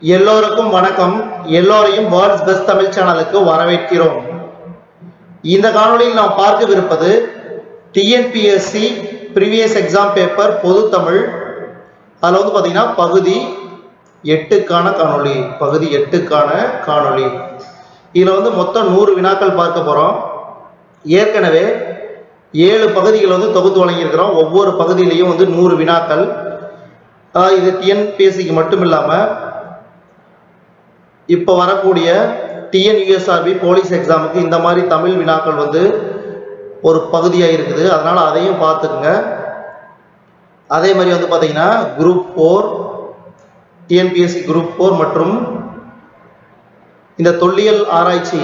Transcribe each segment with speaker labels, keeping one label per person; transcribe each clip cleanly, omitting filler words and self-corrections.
Speaker 1: எல்லோருக்கும் வணக்கம். எல்லோரையும் வேர்ல்ட்ஸ் பெஸ்ட் தமிழ் சேனலுக்கு வரவேற்கிறோம். இந்த காணொளியில் நாம் பார்க்கவிருப்பது டிஎன்பிஎஸ்சி ப்ரீவியஸ் எக்ஸாம் பேப்பர் பொது தமிழ். அதில் வந்து பார்த்தீங்கன்னா பகுதி 8க்கான காணொளி. இதில் வந்து மொத்தம் 100 வினாக்கள் பார்க்க போகிறோம். ஏற்கனவே 7 பகுதிகள் வந்து தொகுத்து வழங்கியிருக்கிறோம். ஒவ்வொரு பகுதியிலையும் வந்து 100 வினாக்கள். இது டிஎன்பிஎஸ்சிக்கு மட்டும் இல்லாமல் இப்போ வரக்கூடிய டிஎன்யூஎஸ்ஆர்பி போலீஸ் எக்ஸாமுக்கு இந்த மாதிரி தமிழ் வினாக்கள் வந்து ஒரு பகுதியாக இருக்குது. அதனால் அதையும் பார்த்துக்குங்க. அதே மாதிரி வந்து பார்த்தீங்கன்னா குரூப் 4 டிஎன்பிஎஸ்சி குரூப் 4 மற்றும் இந்த தொல்லியல் ஆராய்ச்சி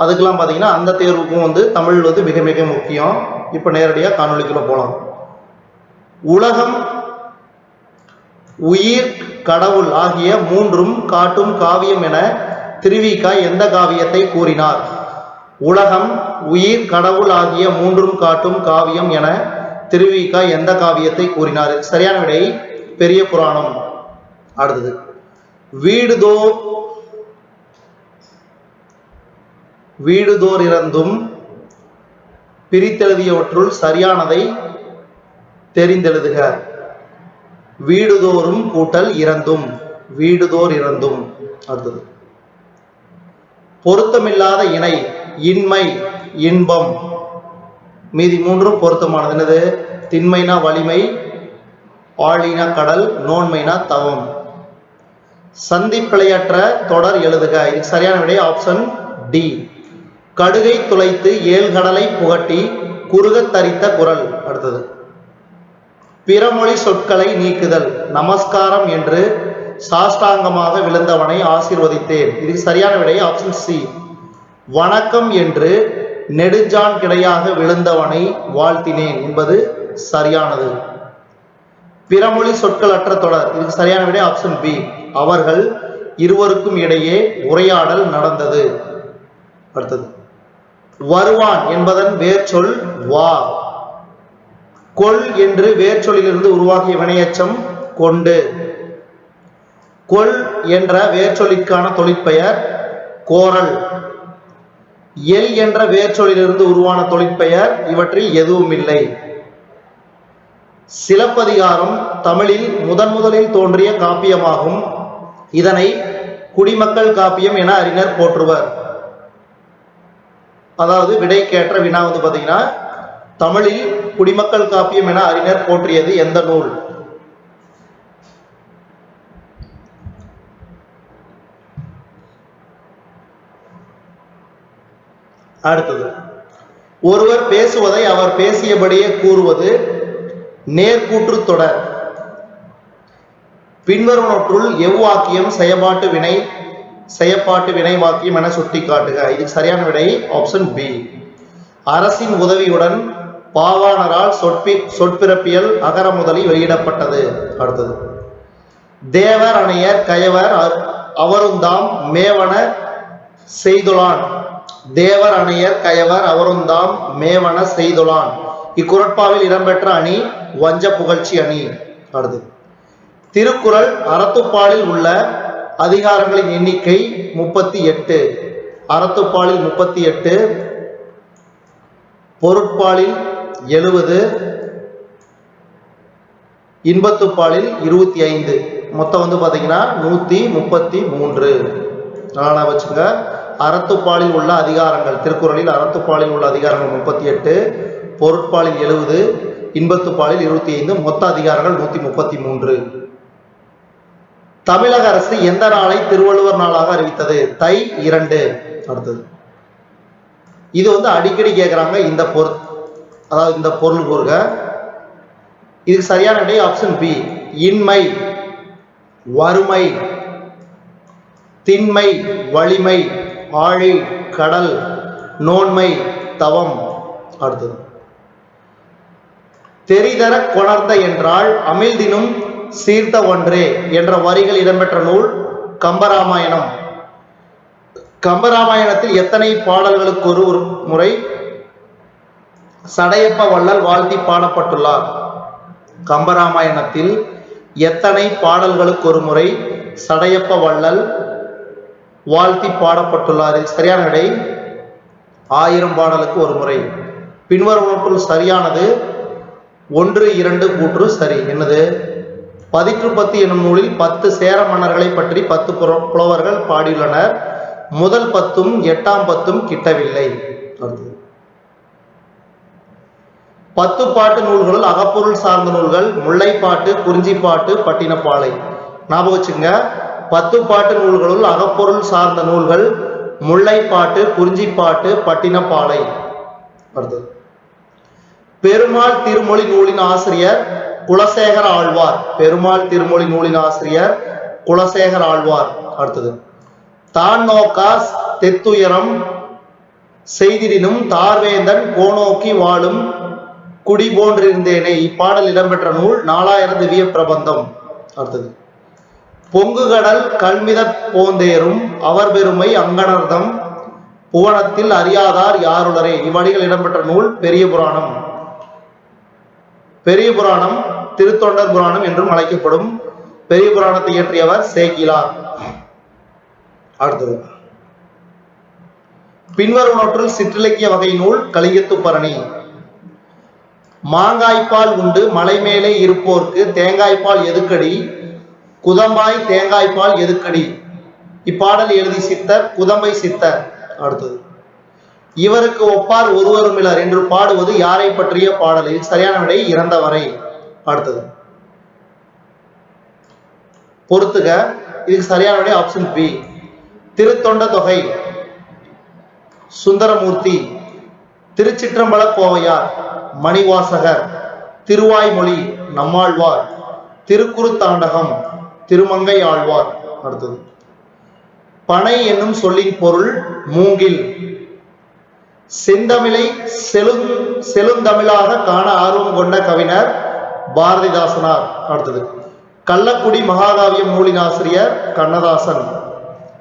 Speaker 1: அதுக்கெல்லாம் பார்த்தீங்கன்னா அந்த தேர்வுக்கும் வந்து தமிழ் வந்து மிக மிக முக்கியம். இப்போ நேரடியாக காணொளிக்குள்ள போகலாம். உலகம், உயிர், கடவுள் ஆகிய மூன்றும் காட்டும் காவியம் என திருவிக எந்த காவியத்தை கூறினார்? உலகம், உயிர், கடவுள் ஆகிய மூன்றும் காட்டும் காவியம் என திருவிக எந்த காவியத்தை கூறினார்? சரியான விடை பெரிய புராணம். அடுத்தது, வீடுதோர் இறந்தும் பிரித்தெழுதியவற்றுள் சரியானதை தெரிந்தெழுதுக. வீடுதோறும் கூட்டல் இறந்தும், வீடுதோர் இறந்தும். அடுத்தது, பொருத்தமில்லாத இணை இன்மை, இன்பம். மீதி மூன்றும் பொருத்தமானது. என்னது? திண்மைனா வலிமை, ஆழினா கடல், நோன்மைனா தவம். சந்திப்பிழையற்ற தொடர் எழுதுக. இது சரியான விடை ஆப்ஷன் டி. கடுகை துளைத்து 7 கடலை புகட்டி குறுகத் தரித்த குரல். அடுத்தது, பிறமொழி சொற்களை நீக்குதல். நமஸ்காரம் என்று சாஷ்டாங்கமாக விழுந்தவனை ஆசீர்வதித்தேன். இதுக்கு சரியான விடை ஆப்ஷன் சி. வணக்கம் என்று நெடுஞ்சான் கிடையாக விழுந்தவனை வாழ்த்தினேன் என்பது சரியானது. பிறமொழி சொற்கள் அற்ற தொடர். இதுக்கு சரியான விடை ஆப்ஷன் பி. அவர்கள் இருவருக்கும் இடையே உரையாடல் நடந்தது. அடுத்தது, வருவான் என்பதன் வேர்ச்சொல் வா. கொள் என்று வேர்ச்சொல்லிலிருந்து உருவாகிய வினையெச்சம் கொண்டு. கொள் என்ற வேர்ச்சொல்லிற்கான தொழிற்பெயர் கோரல். எல் என்ற வேர்ச்சொல்லிலிருந்து உருவான தொழிற்பெயர் இவற்றில் எதுவும் இல்லை. சிலப்பதிகாரம் தமிழில் முதலில் தோன்றிய காப்பியமாகும். இதனை குடிமக்கள் காப்பியம் என அறிஞர் போற்றுவர். அதாவது விடைக்கேற்ற வினா வந்து பார்த்தீங்கன்னா, தமிழில் குடிமக்கள் காப்பியம் என அறிஞர் போற்றியது எந்த நூல்? அடுத்தது, ஒருவர் பேசுவதை அவர் பேசியபடியே கூறுவது நேர்கூற்று தொடர். பின்வருவனற்றுள் எவ்வாக்கியம் செயப்பாட்டு வினை வாக்கியம் என சுட்டி காட்டுக. இதுக்கு சரியான விடை ஆப்ஷன் பி. அரசின் உதவியுடன் பாவாணரால் சொற்பிறப்பியல் அகர முதலி வெளியிடப்பட்டது. அடுத்தது, தேவர் அணையர் கயவர் அவருந்தாம் மேவன செய்துளான். தேவர் அணையர் கயவர் அவருந்தாம் மேவன செய்துளான். இக்குறட்பாவில் இடம்பெற்ற அணி வஞ்ச புகழ்ச்சி அணி. அடுத்தது, திருக்குறள் அறத்துப்பாலில் உள்ள அதிகாரங்களின் எண்ணிக்கை 38. அறத்துப்பாலில் 38, பொருட்பாலில் 70, இன்பத்துப்பாலில் 25. மொத்தம் வந்து பார்த்தீங்கன்னா 133. நல்லா வச்சுங்க. அறத்துப்பாலில் உள்ள அதிகாரங்கள், திருக்குறளில் அறத்துப்பாலில் உள்ள அதிகாரங்கள் 38, பொருட்பாலில் 70, இன்பத்துப்பாலில் 25, மொத்த அதிகாரங்கள் 133. தமிழக அரசு எந்த நாளை திருவள்ளுவர் நாளாக அறிவித்தது? தை 2. அடுத்தது, இது வந்து அடிக்கடி கேட்குறாங்க. இந்த பொருள் கூறுக. இதுக்கு சரியான விடை ஆப்ஷன் பி. இன்மை, வறுமை, திண்மை, வலிமை, ஆழி, கடல், நோன்மை, தவம். அடுத்தது, தெரிதர கொணர்ந்த என்றால் அமிழ்தினும் சீர்த்த ஒன்றே என்ற வரிகள் இடம்பெற்ற நூல் கம்பராமாயணம். கம்பராமாயணத்தில் எத்தனை பாடல்களுக்கு ஒரு முறை சடையப்ப வள்ளல் வாழ்த்தி பாடப்பட்டுள்ளார்? கம்பராமாயணத்தில் எத்தனை பாடல்களுக்கு ஒரு முறை சடையப்ப வள்ளல் வாழ்த்தி பாடப்பட்டுள்ளார். சரியான விடை 1000 பாடலுக்கு ஒரு முறை. பின்வருவனற்றுள் சரியானது 1, 2 கூற்று சரி. என்னது? பதிற்று பத்து என்னும் நூலில் 10 சேர மன்னர்களை பற்றி 10 புலவர்கள் பாடியுள்ளனர். முதல் 10ம் 8ஆம் 10ம் கிட்டவில்லை. 10 பாட்டு நூல்களுள் அகப்பொருள் சார்ந்த நூல்கள் முல்லைப்பாட்டு, குறிஞ்சிப்பாட்டு, பட்டினப்பாலை. ஞாபகம் வச்சுங்க. 10 பாட்டு நூல்களுள் அகப்பொருள் சார்ந்த நூல்கள் முல்லைப்பாட்டு, குறிஞ்சிப்பாட்டு, பட்டினப்பாலை. அடுத்தது பெருமாள் திருமொழி நூலின் ஆசிரியர் குலசேகர ஆழ்வார். பெருமாள் திருமொழி நூலின் ஆசிரியர் குலசேகர ஆழ்வார். அடுத்தது தான் நோக்கா தெத்துயரம் செய்திடினும் தார்வேந்தன் கோநோக்கி வாழும் குடி போன்றிருந்தேனே. இப்பாடல் இடம்பெற்ற நூல் 4000 திவ்ய பிரபந்தம். அடுத்தது பொங்குகடல் கல்மித போந்தேரும் அவர் பெருமை அங்கனர்தம் புவனத்தில் அறியாதார் யாருளரே. இவ்வடிகள் இடம்பெற்ற நூல் பெரிய புராணம். பெரிய புராணம் திருத்தொண்டர் புராணம் என்றும் அழைக்கப்படும். பெரிய புராணத்தை இயற்றியவர் சேக்கிலார். அடுத்தது பின்வருவனற்றுள் சிற்றிலக்கிய வகை நூல் கலிங்கத்துப்பரணி. மாங்காய்ப்பால் உண்டு மலை மேலே இருப்போர்க்கு தேங்காய்ப்பால் எதுக்கடி குதம்பாய் தேங்காய்ப்பால் எதுக்கடி. இப்பாடல் எழுதி சித்தர் குதம்பை சித்தர். அடுத்தது இவருக்கு ஒப்பார் ஒருவருமிலர் என்று பாடுவது யாரை பற்றிய பாடலில்? சரியான விடை இறந்தவரை. அடுத்தது பொறுத்துக. இதுக்கு சரியான விடை ஆப்ஷன் பி. திருத்தொண்ட தொகை சுந்தரமூர்த்தி, திருச்சிற்றம்பல கோவையார், மணிவாசகர், திருவாய்மொழி நம்மாழ்வார், திருக்குறுத்தாண்டகம் திருமங்கை ஆழ்வார். அடுத்தது பனை என்னும் சொல்லின் பொருள் மூங்கில். செந்தமிழை செழுந்தமிழாக காண ஆர்வம் கொண்ட கவிஞர் பாரதிதாசனார். அடுத்தது கள்ளக்குடி மகாகாவியம் நூலின் ஆசிரியர் கண்ணதாசன்.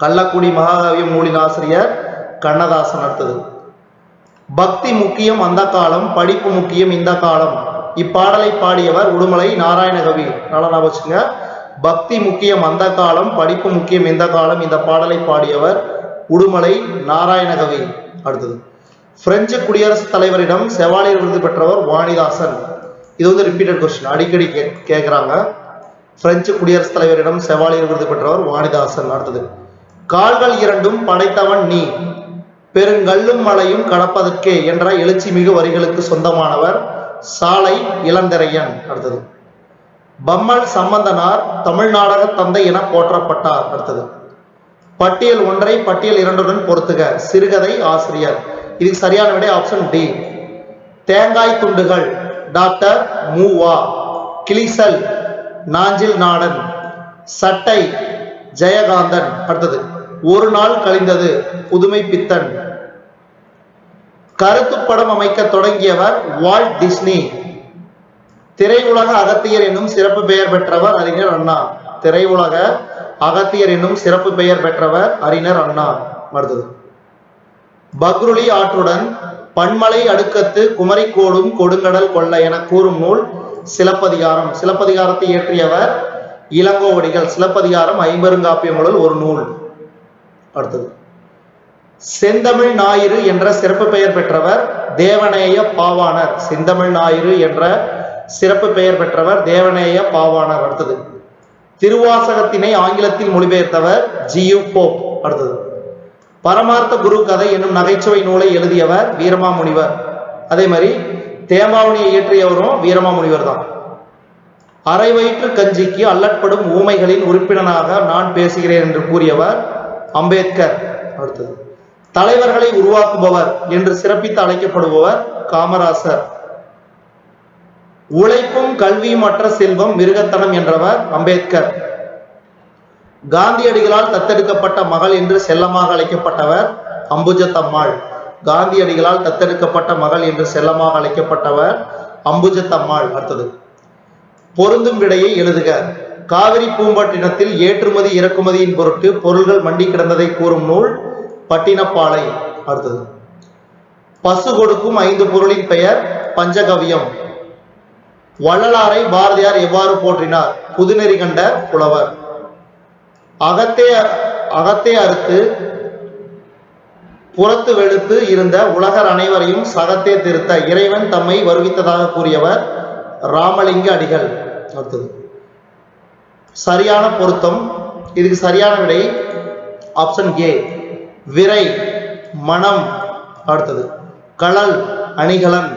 Speaker 1: கள்ளக்குடி மகாகாவியம் நூலின் ஆசிரியர் கண்ணதாசன். அடுத்தது பக்தி முக்கியம் அந்த காலம், படிப்பு முக்கியம் இந்த காலம். இப்பாடலை பாடியவர் உடுமலை நாராயணகவி. நல்லா வச்சுங்க. பக்தி முக்கியம் அந்த காலம், படிப்பு முக்கியம் இந்த காலம். இந்த பாடலை பாடியவர் உடுமலை நாராயணகவி. அடுத்தது பிரெஞ்சு குடியரசுத் தலைவரிடம் செவாலியர் விருது பெற்றவர் வாணிதாசன். இது வந்து ரிப்பீட்டட் கொஸ்டின், அடிக்கடி கேட்கிறாங்க. பிரெஞ்சு குடியரசுத் தலைவரிடம் செவாலியர் விருது பெற்றவர் வாணிதாசன். அடுத்தது கால்கள் இரண்டும் படைத்தவன் நீ பெருங்கல்லும் மலையும் கடப்பதற்கே என்ற எழுச்சி மிகு வரிகளுக்கு சொந்தமானவர் சாலை இளந்திரையன். அடுத்தது பம்மல் சம்பந்தனார் தமிழ்நாடக தந்தை என போற்றப்பட்டார். அடுத்தது பட்டியல் 1 பட்டியல் 2 பொறுத்துக. சிறுகதை ஆசிரியர். இதுக்கு சரியான விடை ஆப்ஷன் டி. தேங்காய் துண்டுகள் டாக்டர் மூவா. கிளிசல் நாஞ்சில் நாடன். சட்டை ஜெயகாந்தன். அடுத்தது ஒரு நாள் கழிந்தது புதுமை பித்தன். கருத்து படம் அமைக்க தொடங்கியவர் வால்ட் டிஸ்னி. திரையுலக அகத்தியர் என்னும் சிறப்பு பெயர் பெற்றவர் அறிஞர் அண்ணா. திரையுலக அகத்தியர் என்னும் சிறப்பு பெயர் பெற்றவர் அறிஞர் அண்ணா. அடுத்தது பக்ருளி ஆற்றுடன் பன்மலை அடுக்கத்து குமரிக்கோடும் கொடுங்கடல் கொள்ள என கூறும் நூல் சிலப்பதிகாரம். சிலப்பதிகாரத்தை இயற்றியவர் இளங்கோவடிகள். சிலப்பதிகாரம் ஐம்பெருங்காப்பியங்களுள் ஒரு நூல். அடுத்தது செந்தமிழ் ஞாயிறு என்ற சிறப்பு பெயர் பெற்றவர் தேவநேய பாவாணர். செந்தமிழ் ஞாயிறு என்ற சிறப்பு பெயர் பெற்றவர் தேவநேய பாவாணர். அடுத்தது திருவாசகத்தினை ஆங்கிலத்தில் மொழிபெயர்த்தவர் ஜியு போப். அடுத்தது பரமார்த்த குரு கதை என்னும் நகைச்சுவை நூலை எழுதியவர் வீரமாமுனிவர். அதே மாதிரி தேம்பாவணியை இயற்றியவரும் வீரமாமுனிவர் தான். அரை வயிற்று கஞ்சிக்கு அல்லற்படும் ஊமைகளின் உறுப்பினராக நான் பேசுகிறேன் என்று கூறியவர் அம்பேத்கர். அடுத்தது தலைவர்களை உருவாக்குபவர் என்று சிறப்பித்து அழைக்கப்படுபவர் காமராசர். உழைப்பும் கல்வியும் அற்ற செல்வம் மிருகத்தனம் என்றவர் அம்பேத்கர். காந்தியடிகளால் தத்தெடுக்கப்பட்ட மகள் என்று செல்லமாக அழைக்கப்பட்டவர் அம்புஜத்தம்மாள். காந்தியடிகளால் தத்தெடுக்கப்பட்ட மகள் என்று செல்லமாக அழைக்கப்பட்டவர் அம்புஜத்தம்மாள். அடுத்தது பொருந்தும் விடையை எழுதுக. காவிரி பூம்பட்டினத்தில் ஏற்றுமதி இறக்குமதியின் பொருட்டு பொருள்கள் மண்டி கிடந்ததை கூறும் நூல் பட்டினப்பாலை. அடுத்தது பசு கொடுக்கும் 5 பொருளின் பெயர் பஞ்சகவியம். வள்ளலாரை பாரதியார் எவ்வாறு போற்றினார்? புதுநெறி கண்ட புலவர். அகத்தே அறுத்து புறத்து வெளுத்து இருந்த உலகர் அனைவரையும் சகத்தே திருத்த இறைவன் தம்மை வருவித்ததாக கூறியவர் ராமலிங்க அடிகள். அடுத்தது சரியான பொருத்தம். இதுக்கு சரியான விடை ஆப்ஷன் ஏ விரை மனம். அடுத்தது களல் அணிகலன்,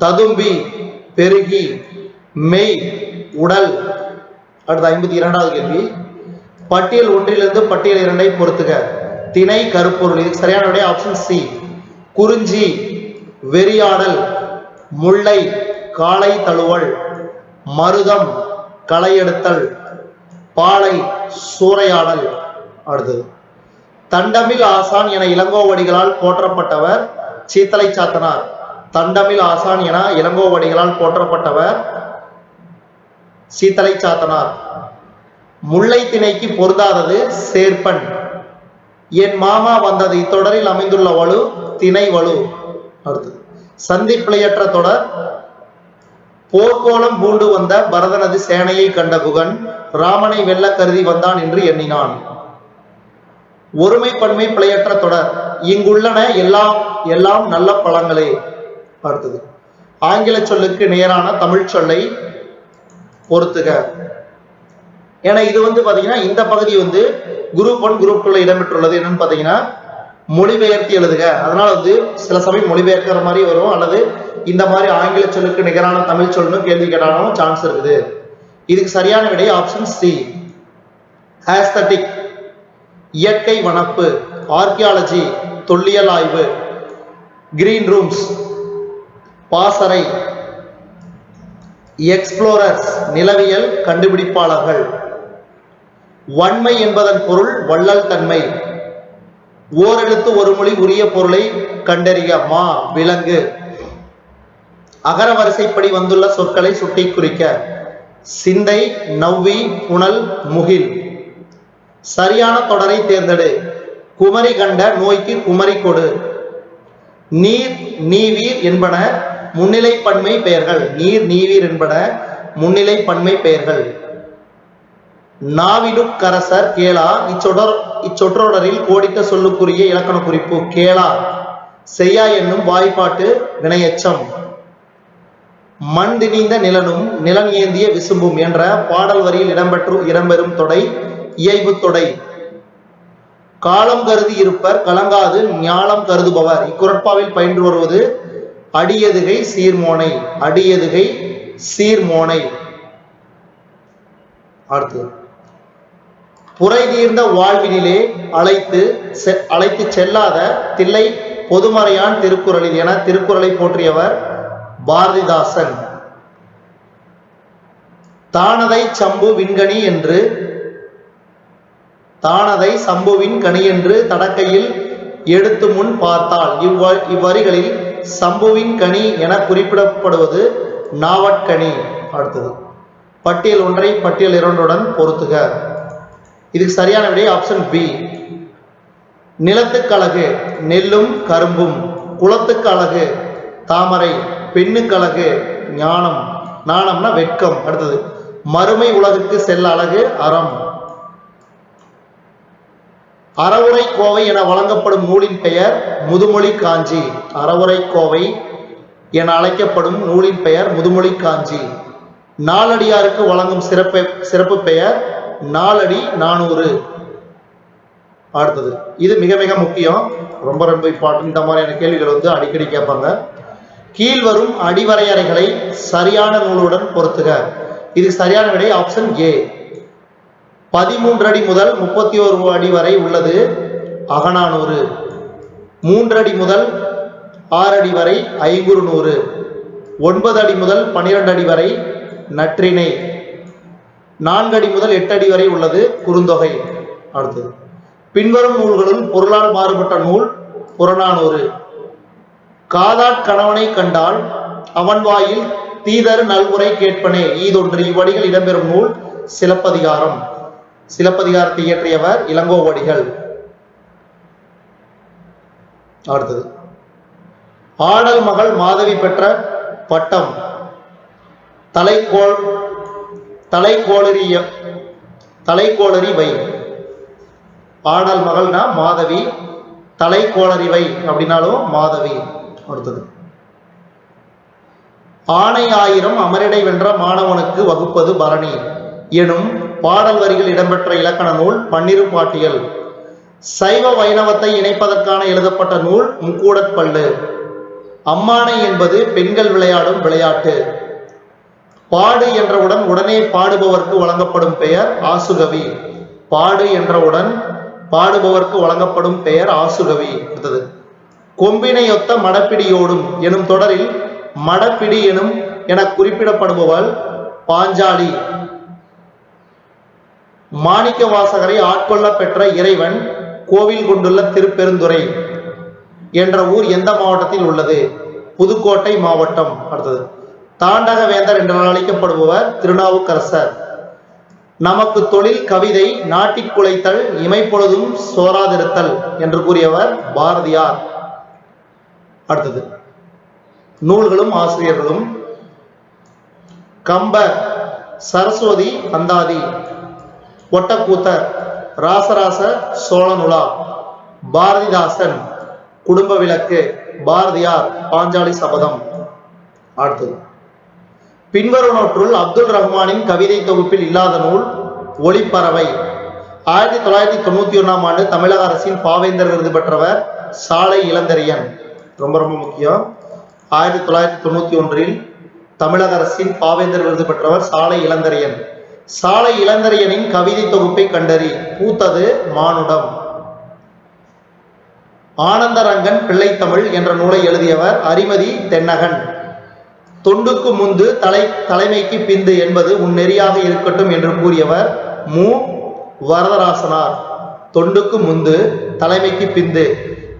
Speaker 1: ததும்பி பெருகி, மெய் உடல். அடுத்து 52வது கேள்வி. பட்டியல் ஒன்றிலிருந்து பட்டியல் 2ஐ பொறுத்துக. திணை கருப்பொருள். இதுக்கு சரியான விடை ஆப்ஷன் சி குறிஞ்சி வெறியாடல், முல்லை காளை தழுவல், மருதம் களையெடுத்தல், பாலை சூறையாடல். அடுத்தது தண்டமில் ஆசான் என இளங்கோவடிகளால் போற்றப்பட்டவர் சீத்தலை சாத்தனார். தண்டமில் ஆசான் என இளங்கோவடிகளால் போற்றப்பட்டவர் சீத்தலை சாத்தனார். முல்லை திணைக்கு பொருந்தாதது சேர்ப்பன். என் மாமா வந்தது இத்தொடரில் அமைந்துள்ள வலு திணை வலு. அடுத்தது சந்திப்பிழையற்ற தொடர். போர்க்கோலம் பூண்டு வந்த பரதனது சேனையை கண்ட குகன் ராமனை வெல்ல கருதி வந்தான் என்று எண்ணினான். ஒருமை பன்மை பிழையற்ற தொடர். இங்குள்ளன எல்லாம் எல்லாம் நல்ல பழங்களே. அடுத்தது ஆங்கில சொல்லுக்கு நேரான தமிழ் சொல்லை பொறுத்துக. ஏன்னா இது பாத்தீங்கன்னா இந்த பகுதி குரூப் 1 குரூப் 2ல இடம்பெற்றுள்ளது. என்னன்னு பாத்தீங்கன்னா மொழிபெயர்த்து எழுதுக. அதனால சில சமயம் மொழிபெயர்க்கிற மாதிரி வரும், அல்லது இந்த மாதிரி ஆங்கில சொல்லுக்கு நிகரான தமிழ் சொல்லுன்னு கேள்வி கேட்டாலும் சான்ஸ் இருக்குது. இதுக்கு சரியான விடை ஆப்ஷன் சி ஆஸ்தட்டிக் இயற்கை வனப்பு, ஆர்கியாலஜி தொல்லியல் ஆய்வு, கிரீன் ரூம்ஸ் பாசறை, எக்ஸ்ப்ளோரர்ஸ் நிலவியல் கண்டுபிடிப்பாளர்கள். வன்மை என்பதன் பொருள் வள்ளல் தன்மை. ஓரெழுத்து ஒரு மொழி உரிய பொருளை கண்டறிய. மா விலங்கு. அகர வரிசைப்படி வந்துள்ள சொற்களை சுட்டி குறிக்க. சிந்தை நவ்வி புனல் முகில். சரியான தொடரை தேர்ந்தெடு. குமரி கண்ட நோய்க்கு குமரி கொடு. நீர் நீவீர் என்பன முன்னிலை பன்மை பெயர்கள். நீர் நீவீர் என்பன முன்னிலை பன்மை பெயர்கள். நாவினுக்கரசர் கேளா இச்சொற்றொடரில் கோடிட்ட சொல்லுக்குரிய இலக்கண குறிப்பு. கேளா செய்யா என்னும் வாய்ப்பாட்டு வினையச்சம். மண் திணிந்த நிலனும் நிலன் ஏந்திய விசும்பும் என்ற பாடல் வரியில் இடம்பெறும் தொடை இயைபு தொடை. காலம் கருதி இருப்பர் கலங்காது ஞாலம் கருதுபவர். இக்குறட்பாவில் பயின்று வருவது அடியதுகை சீர்மோனை. அடியதுகை சீர்மோனை. அடுத்து புரை தீர்ந்த வாழ்வினிலே அழைத்து செல்லாத தில்லை பொதுமறையான் திருக்குறளில் என திருக்குறளை போற்றியவர் பாரதிதாசன். தானதை சம்பு விண்கனி என்று தானதை சம்புவின் கனி என்று தடக்கையில் எடுத்து முன் பார்த்தால் இவ்வரிகளில் சம்புவின் கனி என குறிப்பிடப்படுவது நாவட்கனி. அடுத்தது பட்டியல் 1ஐ பட்டியல் 2உடன் பொருத்துக. இதுக்கு சரியான விடை ஆப்ஷன் பி நிலத்துக்கு அழகு நெல்லும் கரும்பும். குளத்துக்கு அழகு தாமரை. பெண்ணுக்கு அழகு ஞானம். நாணம்னா வெட்கம். அடுத்தது மறுமை உலகுக்கு செல்ல அழகு அறம். அறவுரை கோவை என வழங்கப்படும் நூலின் பெயர் முதுமொழி காஞ்சி. அறவுரை கோவை என அழைக்கப்படும் நூலின் பெயர் முதுமொழி காஞ்சி. நாலடியாருக்கு வழங்கும் சிறப்பு பெயர் நாலடி 400. அடுத்தது இது மிக மிக முக்கியம், ரொம்ப ரொம்ப இம்பார்ட்டன்ட். இந்த மாதிரியான கேள்விகள் அடிக்கடி கேட்பாங்க. கீழ்வரும் அடிவரையறைகளை சரியான நூலுடன் பொருத்துக. இது சரியான விடை ஆப்ஷன் ஏ 13 அடி முதல் 31 அடி வரை உள்ளது அகநானூறு. 3 அடி முதல் 6 அடி வரை ஐங்குறுநூறு. 9 அடி முதல் 12 அடி வரை நற்றிணை. 4 அடி முதல் 8 அடி வரை உள்ளது குறுந்தொகை. அடுத்தது பின்வரும் நூல்களும் பொருளால் மாறுபட்ட நூல் புறநானூறு. காதாட் கணவனை கண்டால் அவன் வாயில் தீதரு நல்முறை கேட்பனே ஈதொன்று. இவ்வடிகள் இடம்பெறும் நூல் சிலப்பதிகாரம். சிலப்பதிகாரத்தை இயற்றியவர் இளங்கோவடிகள். அடுத்தது ஆடல் மகள் மாதவி பெற்ற பட்டம் தலைக்கோளறி வை. ஆடல் மகள்னா மாதவி, தலை கோளறிவை அப்படின்னாலும் மாதவி. அடுத்தது ஆணை ஆயிரம் அமரிடை வென்ற மாணவனுக்கு வகுப்பது பரணி எனும் பாடல் வரிகள் இடம்பெற்ற இலக்கண நூல் பன்னிருப்பாட்டியல். சைவ வைணவத்தை இணைப்பதற்கான எழுதப்பட்ட நூல் முக்கூடற்பள்ளு. அம்மானை என்பது பெண்கள் விளையாடும் விளையாட்டு. பாடு என்றவுடன் உடனே பாடுபவர்க்கு வழங்கப்படும் பெயர் ஆசுகவி. பாடு என்றவுடன் பாடுபவர்க்கு வழங்கப்படும் பெயர் ஆசுகவி. அடுத்தது கொம்பினையொத்த மடப்பிடியோடும் எனும் தொடரில் மடப்பிடி என குறிப்பிடப்படுபவள் பாஞ்சாலி. மாணிக்க வாசகரை ஆட்கொள்ள பெற்ற இறைவன் கோவில் கொண்டுள்ள திருப்பெருந்துறை என்ற ஊர் எந்த மாவட்டத்தில் உள்ளது? புதுக்கோட்டை மாவட்டம். அடுத்தது தாண்டக வேந்தர் என்று அழைக்கப்படுபவர் திருநாவுக்கரசர். நமக்கு தொழில் கவிதை நாட்டிற்குலைத்தல் இமைப்பொழுதும் சோராதிருத்தல் என்று கூறியவர் பாரதியார். அடுத்தது நூல்களும் ஆசிரியர்களும் கம்பர், சரஸ்வதி அந்தாதி, ஒட்டக்கூத்தர், ராசராச சோழனுலா, பாரதிதாசன் குடும்ப விளக்கு, பாரதியார் பாஞ்சாலி சபதம். அடுத்தது பின்வருவனவற்றுள் அப்துல் ரஹ்மானின் கவிதை தொகுப்பில் இல்லாத நூல் ஒளிப்பறவை. 1991ஆம் ஆண்டு தமிழக அரசின் பாவேந்தர் விருது பெற்றவர் சாலை இளந்தரியன். ரொம்ப ரொம்ப முக்கியம். 1991இல் தமிழக அரசின் பாவேந்தர் விருது பெற்றவர் சாலை இளந்தரியன். சாலை இளந்தரியனின் கவிதை தொகுப்பை கண்டறி. பூத்தது மானுடம். ஆனந்தரங்கன் பிள்ளைத்தமிழ் என்ற நூலை எழுதியவர் அரிமதி தென்னகன். தொண்டுக்கு முந்து தலைமைக்கு பிந்து என்பது உன் நெறியாக இருக்கட்டும் என்று கூறியவர் மு வரதராசனார். தொண்டுக்கு முந்து தலைமைக்கு பிந்து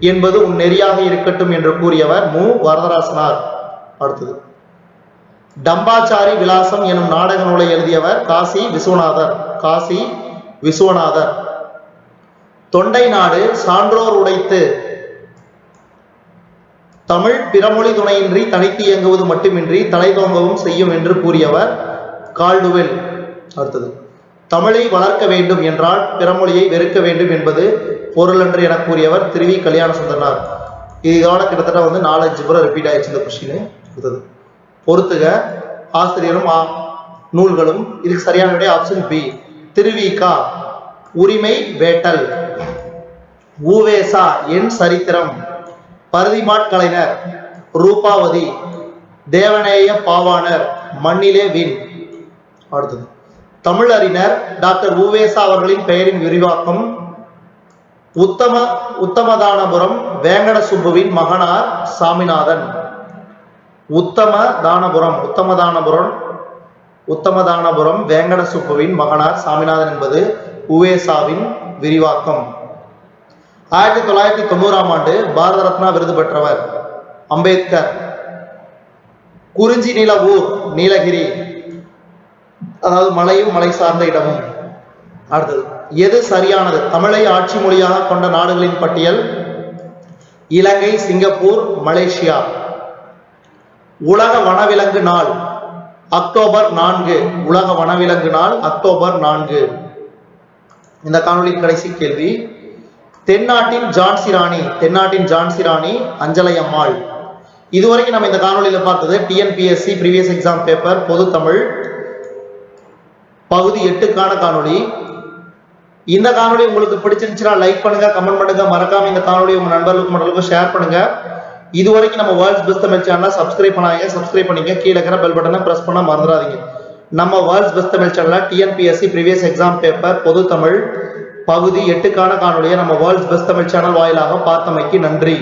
Speaker 1: என்பது உன் நெறியாக இருக்கட்டும் என்று கூறியவர் மு வரதராசனார். அடுத்தது டம்பாச்சாரி விலாசம் எனும் நாடக நூலை எழுதியவர் காசி விஸ்வநாதர். காசி விஸ்வநாதர். தொண்டை நாடு சான்றோர் உடைத்து தமிழ் பிறமொழி துணையின்றி தனித்து இயங்குவது மட்டுமின்றி தலை தோங்கவும் செய்யும் என்று கூறியவர் கால்டுவெல். அடுத்தது தமிழை வளர்க்க வேண்டும் என்றால் பிறமொழியை வெறுக்க வேண்டும் என்பது பொருள் என்று என கூறியவர் திருவி கல்யாண சுந்தரனார். இதோட கிட்டத்தட்ட 4-5 முறை ரிப்பீட் ஆயிடுச்சு இந்த கொஸ்டின். அடுத்தது பொறுத்துக ஆசிரியரும் நூல்களும். இதுக்கு சரியான விடை ஆப்ஷன் பி. திருவிகா உரிமை வேட்டல். ஊவேசா என் சரித்திரம். பரதிமாட்கலைஞர் ரூபாவதி. தேவநேய பாவாணர் மண்ணிலே வின். அடுத்தது தமிழறிஞர் டாக்டர் ஊவேசா அவர்களின் பெயரின் விரிவாக்கம். உத்தமதானபுரம் வேங்கட சுப்புவின் மகனார் சாமிநாதன். உத்தமதானபுரம் வேங்கட சுப்புவின் மகனார் சாமிநாதன் என்பது உவேசாவின் விரிவாக்கம். 1990ஆம் ஆண்டு பாரத ரத்னா விருது பெற்றவர் அம்பேத்கர். குறிஞ்சி நில ஊர் நீலகிரி, அதாவது மலையும் மலை சார்ந்த இடமும். அடுத்தது எது சரியானது? தமிழை ஆட்சி மொழியாக கொண்ட நாடுகளின் பட்டியல் இலங்கை, சிங்கப்பூர், மலேசியா. உலக வனவிலங்கு நாள் அக்டோபர் 4. உலக வனவிலங்கு நாள் அக்டோபர் 4. இந்த காணொலியின் கடைசி கேள்வி தென்னாட்டின் ஜான்சி ராணி அஞ்சலை அம்மாள். இதுவரைக்கும் நம்ம இந்த காணொலியில பார்த்தது டிஎன்பிஎஸ்சி ப்ரீவியஸ் எக்ஸாம் பேப்பர் பொது தமிழ் பகுதி 8க்கான காணொலி. இந்த காணொலி உங்களுக்கு பிடிச்சிருந்துச்சுன்னா லைக் பண்ணுங்க, கமெண்ட் பண்ணுங்க, மறக்காம இந்த காணொலி உங்க நண்பர்களுக்கு மட்டும் ஷேர் பண்ணுங்க. இதுவரைக்கும் நம்ம வேர்ல்ட்ஸ் பெஸ்ட் தமிழ் சேனலை சப்ஸ்கிரைப் பண்ணாதீங்க, சப்ஸ்கிரைப் பண்ணிங்க. கீழே இருக்கிற பெல் பட்டனை பிரஸ் பண்ண மறந்துடாதீங்க. நம்ம வேர்ல்ட்ஸ் பெஸ்ட் தமிழ் சேனல்ல டிஎன்பிஎஸ்சி ப்ரீவியஸ் எக்ஸாம் பேப்பர் பொது தமிழ் பகுதி 8க்கான காணொலியை நம்ம வேர்ல்ட்ஸ் பெஸ்ட் தமிழ் சேனல் வாயிலாக பார்த்தமைக்கு நன்றி.